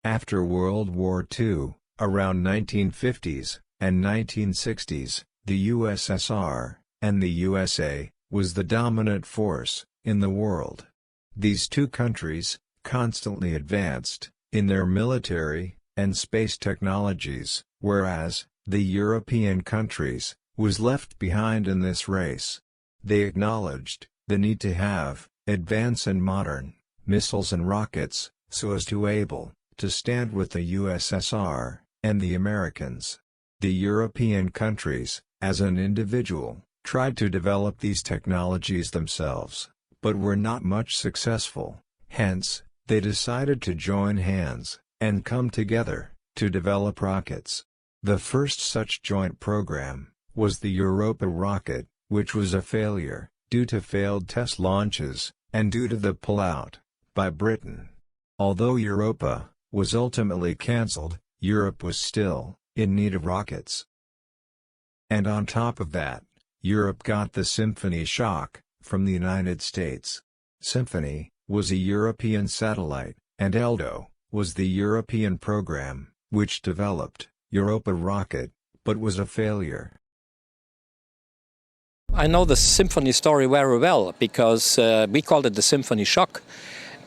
After World War II, around 1950s and 1960s, the USSR, and the USA, was the dominant force in the world. These two countries constantly advanced in their military and space technologies, whereas the European countries was left behind in this race. They acknowledged the need to have advanced and modern missiles and rockets, so as to able to stand with the USSR and the Americans. The European countries, as an individual, tried to develop these technologies themselves, but were not much successful. Hence, they decided to join hands and come together to develop rockets. The first such joint program was the Europa rocket, which was a failure due to failed test launches and due to the pullout by Britain. Although Europa was ultimately cancelled, Europe was still in need of rockets. And on top of that, Europe got the Symphonie Shock from the United States. Symphonie was a European satellite, and ELDO was the European program, which developed Europa rocket, but was a failure. I know the Symphonie story very well because we called it the Symphonie Shock.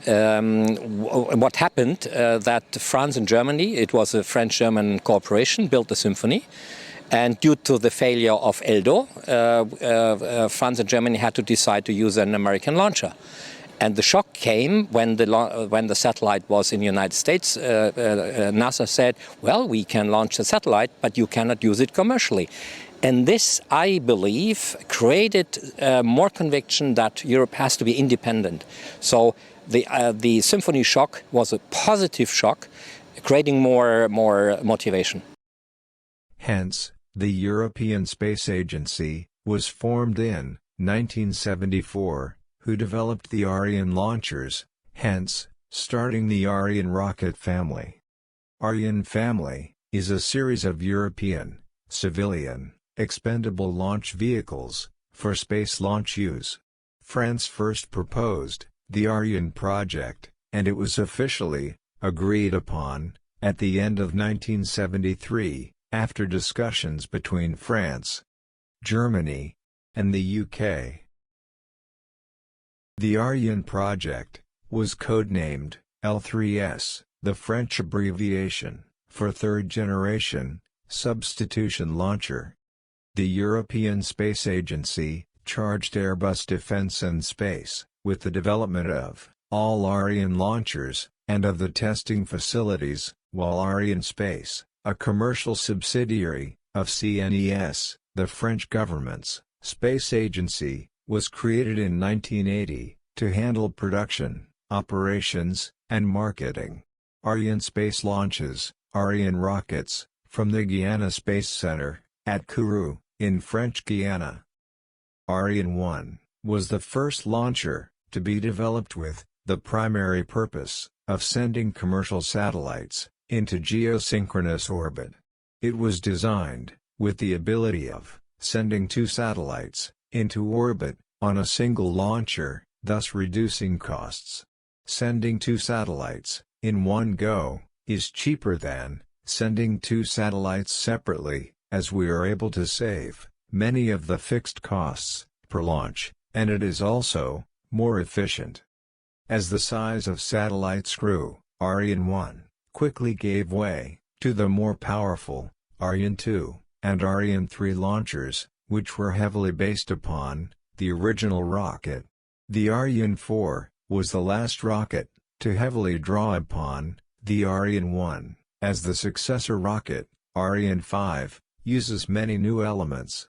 What happened that France and Germany, it was a French-German cooperation, built the Symphonie. And due to the failure of ELDO, France and Germany had to decide to use an American launcher. And the shock came when the satellite was in the United States. NASA said, well, we can launch the satellite, but you cannot use it commercially. And this, I believe, created more conviction that Europe has to be independent. So the Symphonie Shock was a positive shock, creating more motivation. Hence, the European Space Agency was formed in 1974, who developed the Ariane launchers, hence, starting the Ariane rocket family. Ariane family is a series of European, civilian, expendable launch vehicles for space launch use. France first proposed the Ariane project, and it was officially agreed upon at the end of 1973, after discussions between France, Germany, and the UK. The Ariane project was codenamed L3S, the French abbreviation for Third Generation Substitution Launcher. The European Space Agency charged Airbus Defence and Space with the development of all Ariane launchers and of the testing facilities, while Arianespace, a commercial subsidiary of CNES, the French government's space agency, was created in 1980 to handle production, operations, and marketing. Arianespace launches Ariane rockets from the Guiana Space Center at Kourou, in French Guiana. Ariane-1 was the first launcher to be developed with the primary purpose of sending commercial satellites into geosynchronous orbit. It was designed with the ability of sending two satellites into orbit on a single launcher, thus reducing costs. Sending two satellites in one go is cheaper than sending two satellites separately, as we are able to save many of the fixed costs per launch, and it is also more efficient. As the size of satellites grew, Ariane-1 quickly gave way to the more powerful Ariane-2 and Ariane-3 launchers, which were heavily based upon the original rocket. The Ariane-4 was the last rocket to heavily draw upon the Ariane-1, as the successor rocket, Ariane-5, uses many new elements